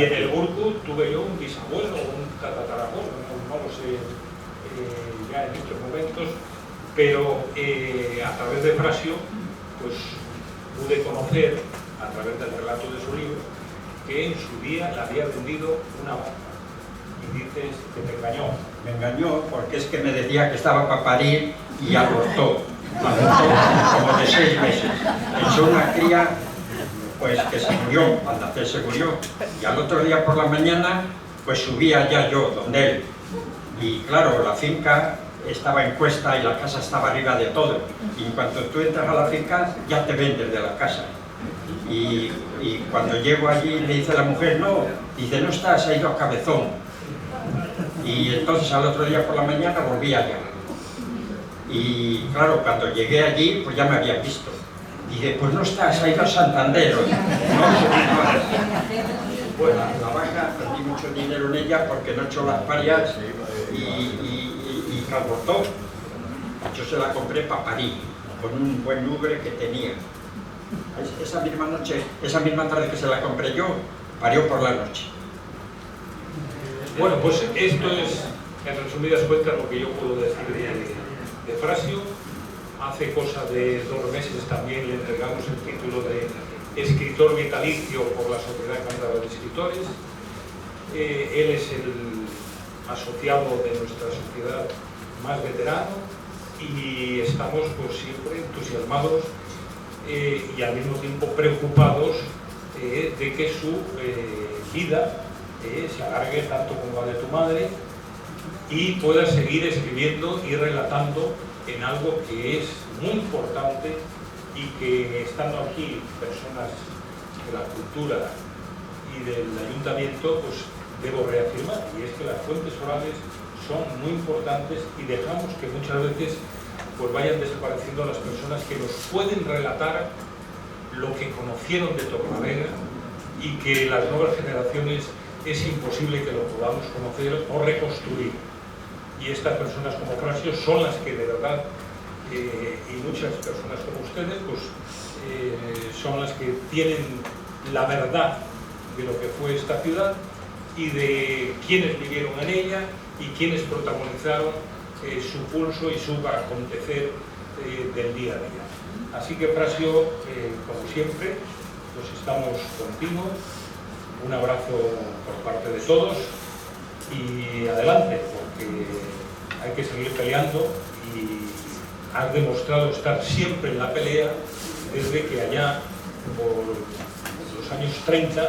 en el Burco tuve yo un bisabuelo, un tatarabuelo, no lo sé ya en estos momentos, pero a través de Frasio pues pude conocer, a través del relato de su libro, que en su día le había vendido una vaca. Y dices que te engañó. Me engañó porque es que me decía que estaba para parir y abortó como de 6 meses. Echó una cría pues que se murió, al nacer se murió, y al otro día por la mañana pues subía ya yo donde él, y claro, la finca estaba en cuesta y la casa estaba arriba de todo, y en cuanto tú entras a la finca ya te ven desde la casa, y cuando llego allí me dice la mujer, no, dice, no está, se ha ido a Cabezón, y entonces al otro día por la mañana volví allá, y claro, cuando llegué allí pues ya me habían visto. Dice, pues no está, se ha ido a Santander. ¿No? Bueno, la vaca, perdí mucho dinero en ella porque no echó las parias y transportó. Yo se la compré para parir, con un buen lugre que tenía. Esa misma noche, esa misma tarde que se la compré yo, parió por la noche. Bueno, pues esto es, en resumidas cuentas, lo que yo puedo decir de Frasio. Hace cosa de 2 meses también le entregamos el título de escritor vitalicio por la Sociedad Cántabra de Escritores. Él es el asociado de nuestra sociedad más veterano y estamos pues siempre entusiasmados y al mismo tiempo preocupados de que su vida se alargue tanto como la de tu madre y pueda seguir escribiendo y relatando en algo que es muy importante y que estando aquí personas de la cultura y del ayuntamiento, pues debo reafirmar, y es que las fuentes orales son muy importantes y dejamos que muchas veces pues vayan desapareciendo las personas que nos pueden relatar lo que conocieron de Torlavega y que las nuevas generaciones es imposible que lo podamos conocer o reconstruir. Y estas personas como Frasio son las que de verdad, y muchas personas como ustedes, pues son las que tienen la verdad de lo que fue esta ciudad y de quienes vivieron en ella y quienes protagonizaron su pulso y su acontecer del día a día. Así que Frasio, como siempre, pues estamos contigo, un abrazo por parte de todos y adelante, porque hay que seguir peleando y has demostrado estar siempre en la pelea desde que allá por los años 30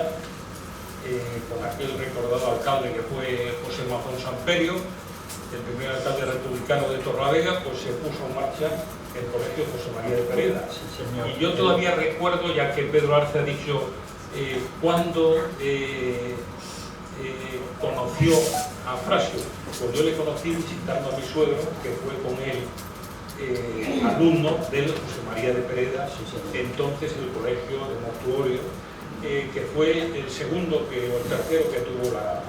con aquel recordado alcalde que fue José Mazón Samperio, el primer alcalde republicano de Torlavega, pues se puso en marcha el colegio José María de Pereda. Sí, señor. Y yo todavía recuerdo, ya que Pedro Arce ha dicho cuando conoció a Frasio, pues yo le conocí visitando a mi suegro, que fue con él alumno del José María de Pereda, entonces el colegio de Mortuorio, que fue el segundo o el tercero que tuvo la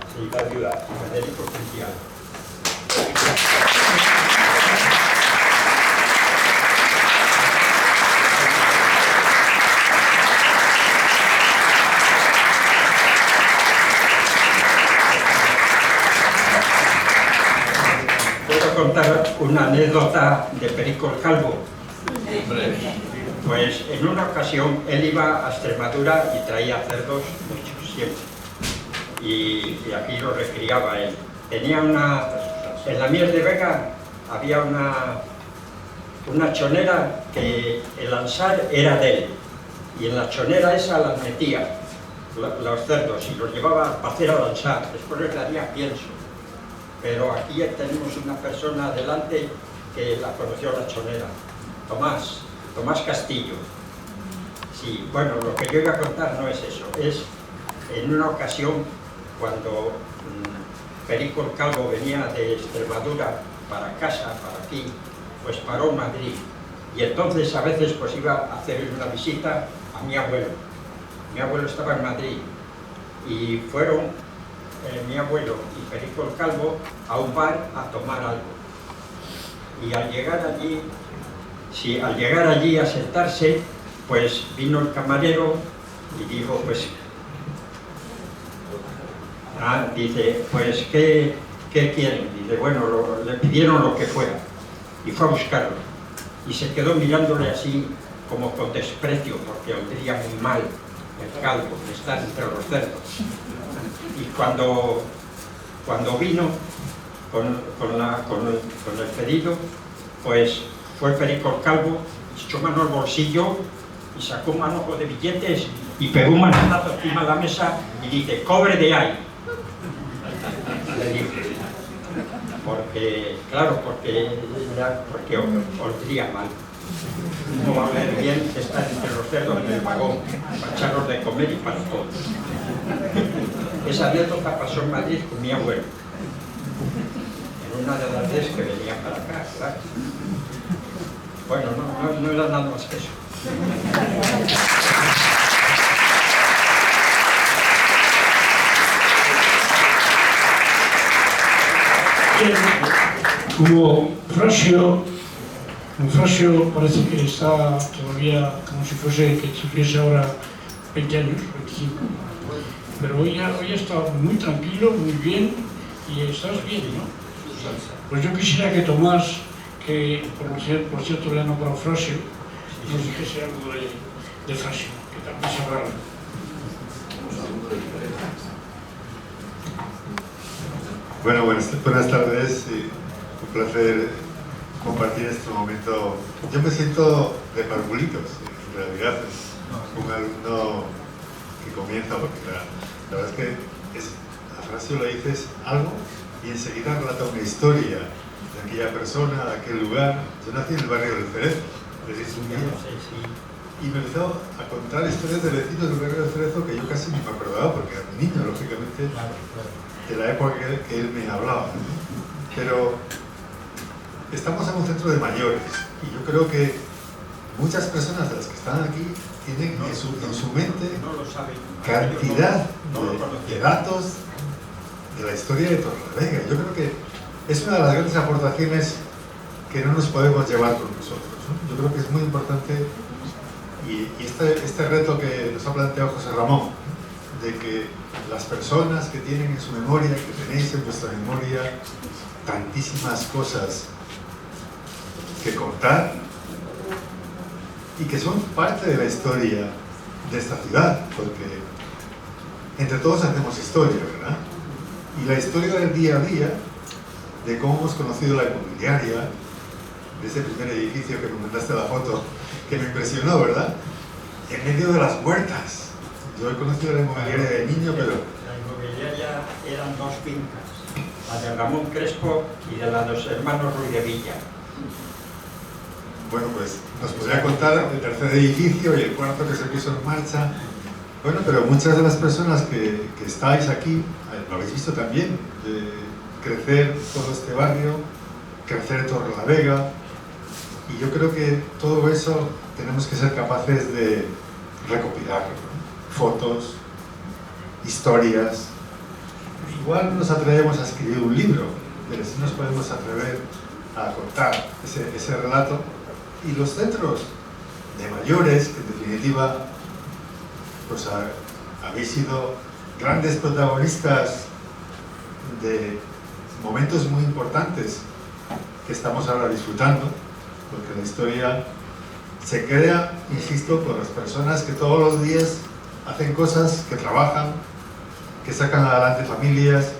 ciudad. Federico Cristiano. ¿Puedo contar una anécdota de Perico el Calvo? Pues en una ocasión él iba a Extremadura y traía cerdos muchos, siempre. Y aquí los recriaba él. Tenía en la Mier de Vega había una chonera que el ansar era de él. Y en la chonera esa las metía los cerdos y los llevaba a hacer al ansar. Después les daría pienso. Pero aquí tenemos una persona delante que la conoció la chonera, Tomás Castillo. Sí, bueno, lo que yo iba a contar no es eso, es en una ocasión cuando Perico el Calvo venía de Extremadura para casa, para aquí, pues paró en Madrid. Y entonces a veces pues iba a hacer una visita a mi abuelo. Mi abuelo estaba en Madrid y fueron mi abuelo y Perico el Calvo a un bar a tomar algo. Y al llegar allí a sentarse, pues vino el camarero y dijo, pues, dice, pues, ¿qué quieren? Dice, bueno, le pidieron lo que fuera. Y fue a buscarlo. Y se quedó mirándole así, como con desprecio, porque olía muy mal el calvo de estar entre los cerdos. Y cuando vino con el pedido, pues fue Perico el Calvo, echó mano al bolsillo y sacó un manojo de billetes y pegó un manotazo encima de la mesa y dice, cobre de ahí. Le dije, porque, claro, porque oldría mal. No va a oler bien estar entre los cerdos del vagón, para echarlos de comer y para todo. Esa anécdota pasó en Madrid con mi abuelo, en una de las veces que venía para acá, claro. Bueno, no era nada más que eso. Como Frasio parece que está todavía como si tuviese ahora 20 años, 25. Pero hoy está muy tranquilo, muy bien, y estás bien, ¿no? Pues yo quisiera que Tomás, que por cierto le han nombrado Frasio, nos dijese algo de Frasio, que también se habla. Bueno, buenas tardes. Un placer compartir este momento. Yo me siento de Parvulitos, en realidad. Un alumno que comienza, porque la verdad es que a Frasio le dices algo y enseguida relata una historia de aquella persona, de aquel lugar. Yo nací en el barrio del Cerezo, y me empezó a contar historias de vecinos del barrio del Cerezo que yo casi ni me acordaba, porque era un niño, lógicamente, de la época que él me hablaba. Pero estamos en un centro de mayores y yo creo que muchas personas de las que están aquí tienen en su mente cantidad de datos de la historia de Torrelavega. Yo creo que es una de las grandes aportaciones que no nos podemos llevar con nosotros, ¿no? Yo creo que es muy importante, y este reto que nos ha planteado José Ramón, de que las personas que tienen en su memoria, que tenéis en vuestra memoria tantísimas cosas que contar y que son parte de la historia de esta ciudad, porque entre todos hacemos historia, ¿verdad? Y la historia del día a día, de cómo hemos conocido la inmobiliaria, de ese primer edificio que me mandaste la foto, que me impresionó, ¿verdad? En medio de las huertas. Yo he conocido la inmobiliaria de niño, pero... La inmobiliaria eran dos fincas, la de Ramón Crespo y de la de los hermanos Ruiz de Villa. Bueno, pues nos podría contar el tercer edificio y el cuarto que se puso en marcha. Bueno, pero muchas de las personas que estáis aquí, lo habéis visto también, de crecer todo este barrio, crecer Torrelavega, y yo creo que todo eso tenemos que ser capaces de recopilarlo, ¿no? Fotos, historias. Igual nos atrevemos a escribir un libro, pero sí nos podemos atrever a contar ese relato. Y los centros de mayores, que en definitiva pues habéis sido grandes protagonistas de momentos muy importantes que estamos ahora disfrutando, porque la historia se crea, insisto, por las personas que todos los días hacen cosas, que trabajan, que sacan adelante familias,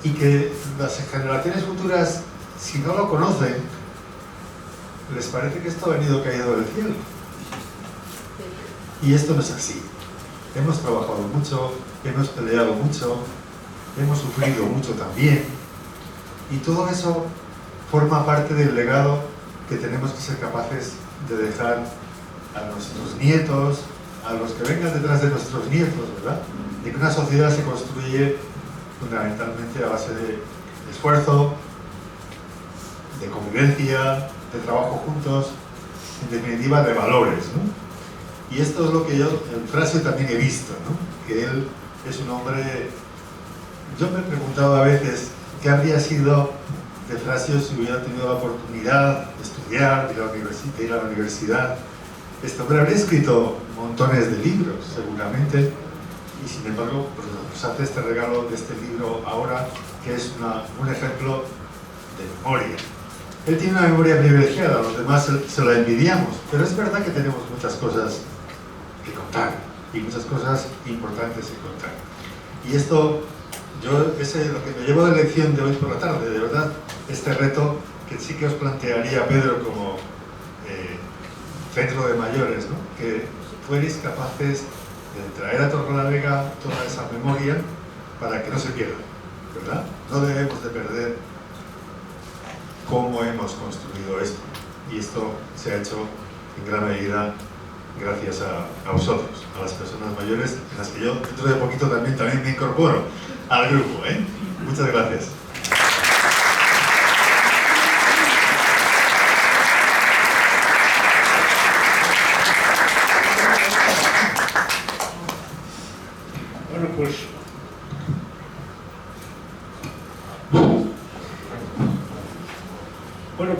y que las generaciones futuras, si no lo conocen, les parece que esto ha venido caído del cielo. Y esto no es así. Hemos trabajado mucho, hemos peleado mucho, hemos sufrido mucho también, y todo eso forma parte del legado que tenemos que ser capaces de dejar a nuestros nietos, a los que vengan detrás de nuestros nietos, ¿verdad? De que una sociedad se construye fundamentalmente a base de esfuerzo, de convivencia, de trabajo juntos, en definitiva de valores, ¿no? Y esto es lo que yo en Frasio también he visto, ¿no? Que él es un hombre... Yo me he preguntado a veces qué habría sido de Frasio si hubiera tenido la oportunidad de estudiar, de ir a la universidad. Este hombre habría escrito montones de libros, seguramente, y sin embargo pues, nos hace este regalo de este libro ahora, que es un ejemplo de memoria. Él tiene una memoria privilegiada, los demás se la envidiamos, pero es verdad que tenemos muchas cosas que contar y muchas cosas importantes que contar. Y esto, lo que me llevo de lección de hoy por la tarde, de verdad, este reto que sí que os plantearía Pedro como centro de mayores, ¿no? Que fuerais capaces de traer a Torrelavega toda esa memoria para que no se pierda, ¿verdad? No debemos de perder cómo hemos construido esto, y esto se ha hecho en gran medida gracias a vosotros, a las personas mayores, en las que yo dentro de poquito también me incorporo al grupo, ¿eh? Muchas gracias.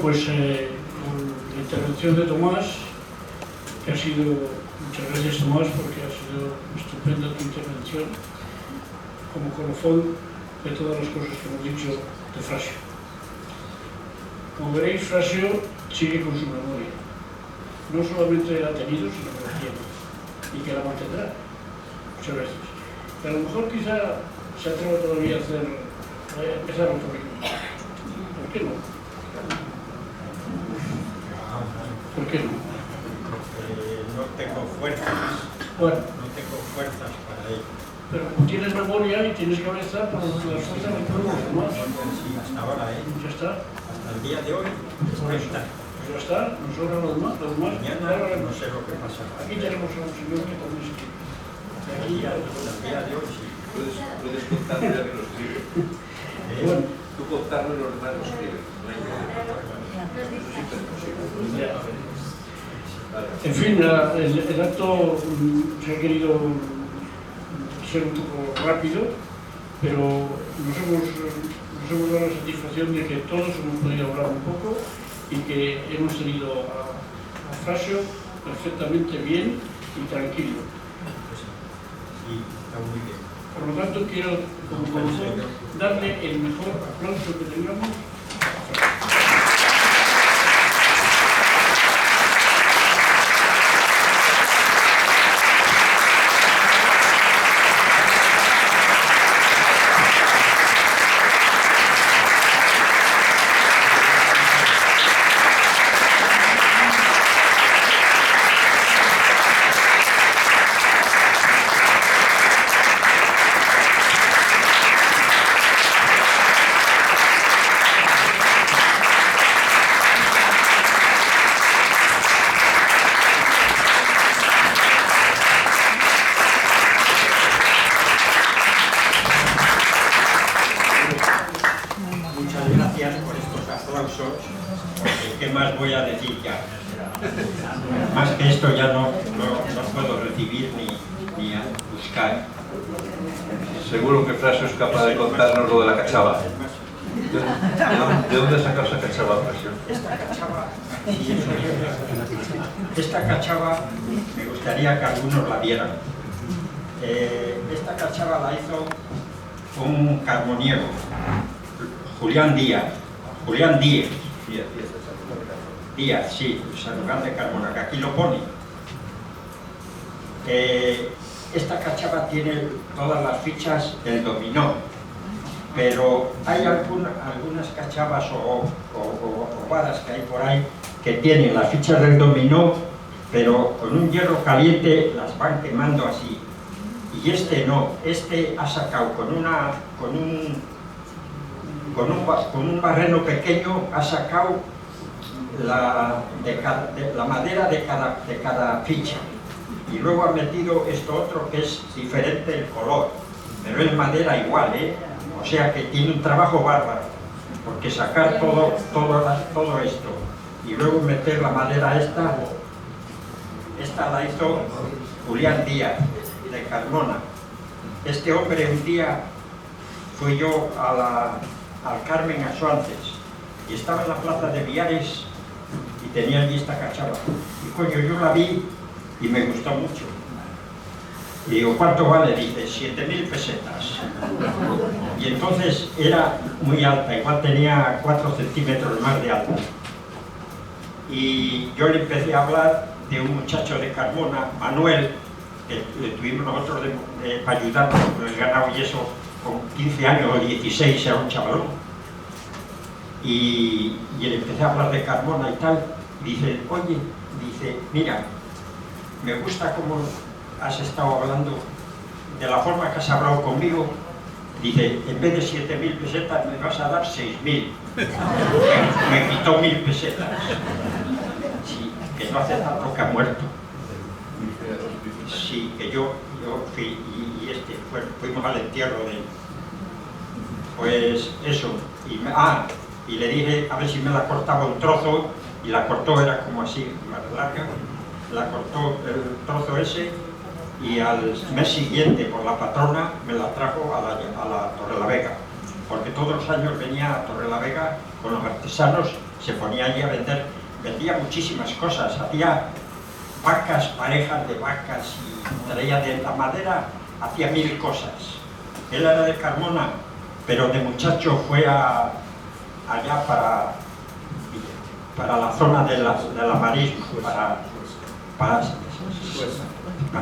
Con la intervención de Tomás, que ha sido, muchas gracias Tomás, porque ha sido estupenda tu intervención como colofón de todas las cosas que hemos dicho de Frasio. Como veréis, Frasio sigue con su memoria. No solamente la ha tenido, sino que la tiene, y que la mantendrá muchas veces. Pero a lo mejor quizá se atreva todavía a empezar otro ritmo. ¿Por qué no? ¿Por qué no? No tengo fuerzas. Bueno. No tengo fuerzas para ello. Pero como tienes memoria y tienes cabeza, pues las fuerzas las podemos tomar. Sí, hasta ahora, Ya está. Hasta el día de hoy, Pues ya está, nos sobra lo demás. mañana no sé lo que pasará. Aquí tenemos a un señor que también se quiere. El día de hoy sí. Puedes contarme ya que lo escribe. Bueno. Tú contarme los demás lo escriben. En fin, el acto se ha querido ser un poco rápido, pero nos hemos dado la satisfacción de que todos hemos podido hablar un poco y que hemos tenido a Frasio perfectamente bien y tranquilo. Sí, está muy bien. Por lo tanto, quiero, como colofón, darle el mejor aplauso que tengamos. ¿Qué más voy a decir ya? Más que esto ya no puedo recibir ni a buscar. Seguro que Frasio es capaz de contarnos lo de la cachava. ¿De dónde sacas esa cachava, Frasio? Esta cachava me gustaría que algunos la vieran. Esta cachava la hizo un carmoniero, Julián Díaz. Díaz, sí, San Juan de Carmona, que aquí lo pone. Esta cachava tiene todas las fichas del dominó, pero hay algunas cachavas o varas que hay por ahí que tienen las fichas del dominó, pero con un hierro caliente las van quemando así. Y este no, este ha sacado con un barreno pequeño, ha sacado la madera de cada ficha, y luego ha metido esto otro que es diferente el color, pero es madera igual, o sea que tiene un trabajo bárbaro, porque sacar todo esto y luego meter la madera esta la hizo Julián Díaz de Carmona. Este hombre un día fui yo al Carmen Asuantes y estaba en la plaza de Viares y tenía allí esta cachava. Y coño, yo la vi y me gustó mucho. Y digo, ¿cuánto vale? Dice, 7.000 pesetas. Y entonces era muy alta, igual tenía 4 centímetros más de alta. Y yo le empecé a hablar de un muchacho de Carmona, Manuel, que le tuvimos nosotros para ayudarnos con el ganado y eso, con 15 años o 16, era un chavalón. Y le empecé a hablar de Carmona y tal. Dice, oye, dice, mira, me gusta cómo has estado hablando, de la forma que has hablado conmigo. Dice, en vez de 7.000 pesetas me vas a dar 6.000. Me quitó 1.000 pesetas. Sí, que no hace tanto que ha muerto. Sí, que yo fui, fuimos al entierro de él. Pues eso. Y le dije a ver si me la cortaba un trozo, y la cortó, era como así, más larga. La cortó el trozo ese, y al mes siguiente, por la patrona, me la trajo a la Torrelavega, porque todos los años venía a Torrelavega con los artesanos, se ponía allí a vender, vendía muchísimas cosas, hacía vacas, parejas de vacas, y traía de la madera, hacía 1000 cosas. Él era de Carmona, pero de muchacho fue allá para la zona de la marisma, para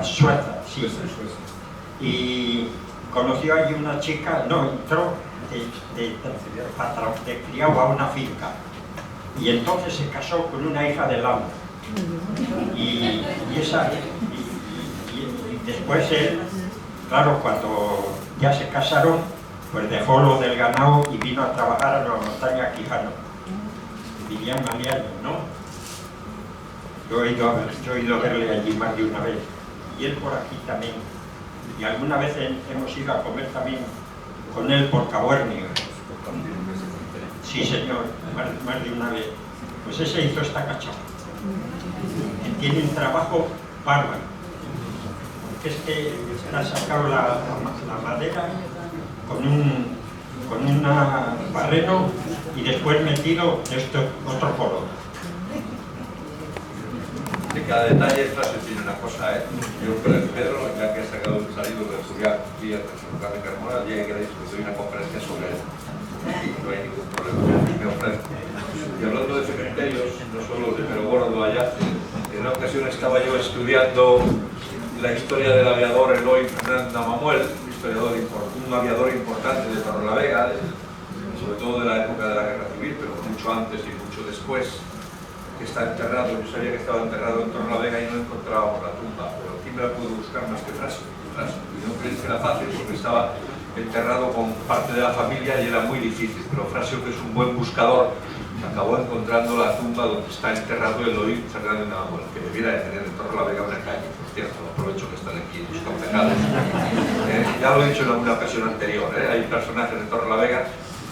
Suecia, sí. Y conoció allí una chica, entró de criado a una finca, y entonces se casó con una hija del amo. Y después él, claro, cuando ya se casaron, pues dejó lo del ganado y vino a trabajar a la montaña Quijano. Vivía en Maliaño, ¿no? Yo he ido a verle allí más de una vez, y él por aquí también, y alguna vez hemos ido a comer también con él por Cabuernia. Sí, señor, más de una vez. Pues ese hizo esta cachapa. Tiene un trabajo bárbaro, porque es que ha sacado la madera con un barreno, y después metido otro color. De cada detalle, Frasio tiene una cosa, Yo, Pedro, ya que he salido de estudiar aquí a de Carmona, el día que queráis, pues doy una conferencia sobre él. Y no hay ningún problema, me ofrezco. Y hablando de cementerios, no solo de Perogordo allá, en una ocasión estaba yo estudiando la historia del aviador Eloy Fernández Mamuel, un aviador importante de Torrelavega, sobre todo de la época de la Guerra Civil, pero mucho antes y mucho después, que está enterrado. Yo sabía que estaba enterrado en Torrelavega y no encontrábamos la tumba, pero ¿quién me la pudo buscar más que Frasio? Y no creéis que era fácil, porque estaba enterrado con parte de la familia y era muy difícil, pero Frasio, que es un buen buscador, acabó encontrando la tumba donde está enterrado Eloy Fernández Mamuel, que debiera de tener en Torrelavega una calle, por cierto. Aprovecho que están aquí los concejales. Ya lo he dicho en alguna ocasión anterior, hay personajes de Torrelavega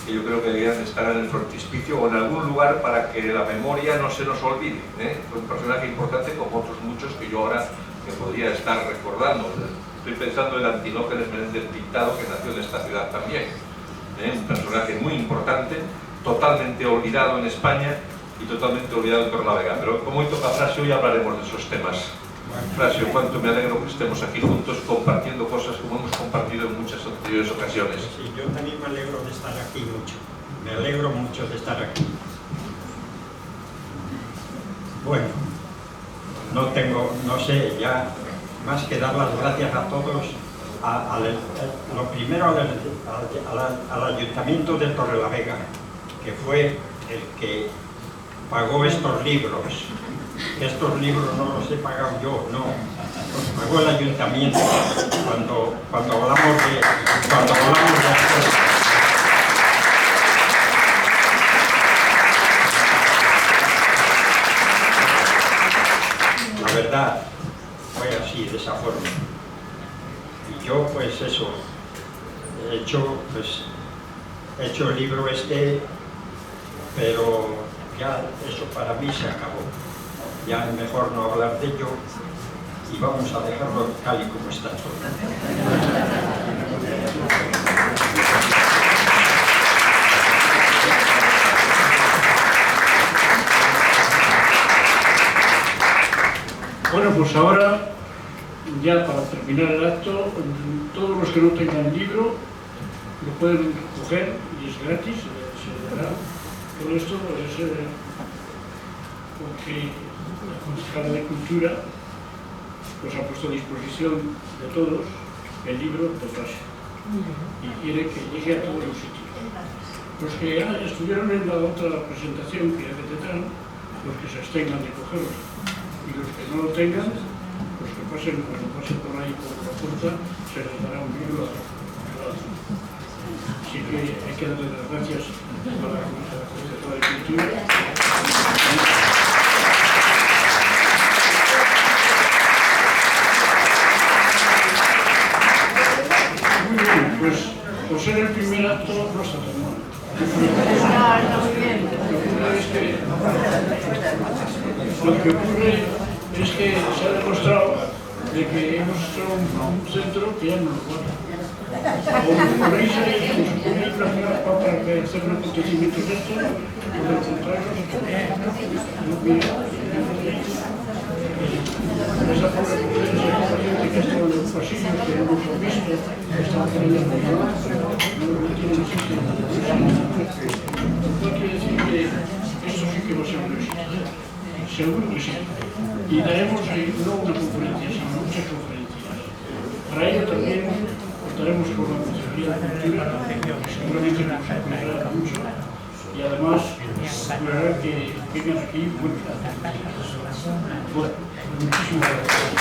que yo creo que deberían estar en el frontispicio o en algún lugar para que la memoria no se nos olvide. Fue un personaje importante, como otros muchos que yo ahora me podría estar recordando. Estoy pensando en Antinógenes Menéndez Pintado, que nació en esta ciudad también. Un personaje muy importante, totalmente olvidado en España y totalmente olvidado en Torrelavega. Pero como hoy toca Frasio, hoy hablaremos de esos temas. Frasio, cuánto me alegro que estemos aquí juntos compartiendo cosas como hemos compartido en muchas anteriores ocasiones. Sí, yo también me alegro de estar aquí mucho. Me alegro mucho de estar aquí. Bueno, no sé, ya más que dar las gracias a todos, lo primero al Ayuntamiento de Torrelavega, que fue el que pagó estos libros. Estos libros no los he pagado yo, no. Los pagó el Ayuntamiento cuando hablamos de la verdad, fue así, de esa forma. Y yo, pues eso, he hecho el libro pero ya eso para mí se acabó. Ya es mejor no hablar de ello y vamos a dejarlo tal y como está todo. Bueno, pues ahora, ya para terminar el acto, todos los que no tengan libro lo pueden coger y es gratis, se dará. Todo esto es porque la Concejala de Cultura pues ha puesto a disposición de todos el libro de Frasio y quiere que llegue a todos los sitios. Los que estuvieron en la otra presentación que ya que tendrán, los que se abstengan de cogerlos, y los que no lo tengan, pues pase por ahí por la puerta, se les dará un libro. Así que hay que darle las gracias a la Consejería de Cultura. Muy bien, pues por ser el primer acto no está tan mal. Lo que ocurre es que se ha demostrado de que hemos hecho un centro que ya no lo guarda. Por ahí se supone para que hacer un acontecimiento de esto, por el contrario, esa pobre mujer, esa paciente que ha estado en los pasillos, que no hemos visto, que estaba queriendo controlar, no tiene sitio. Lo cual quiere decir que esto sí que va a ser un éxito. Seguro que sí. Y daremos no una conferencia, sino muchas conferencias. Para ello también contaremos con la Consejería de Cultura, que seguramente nos apoyará mucho. Y además, lograr que vengan aquí. Bueno, muchísimas gracias.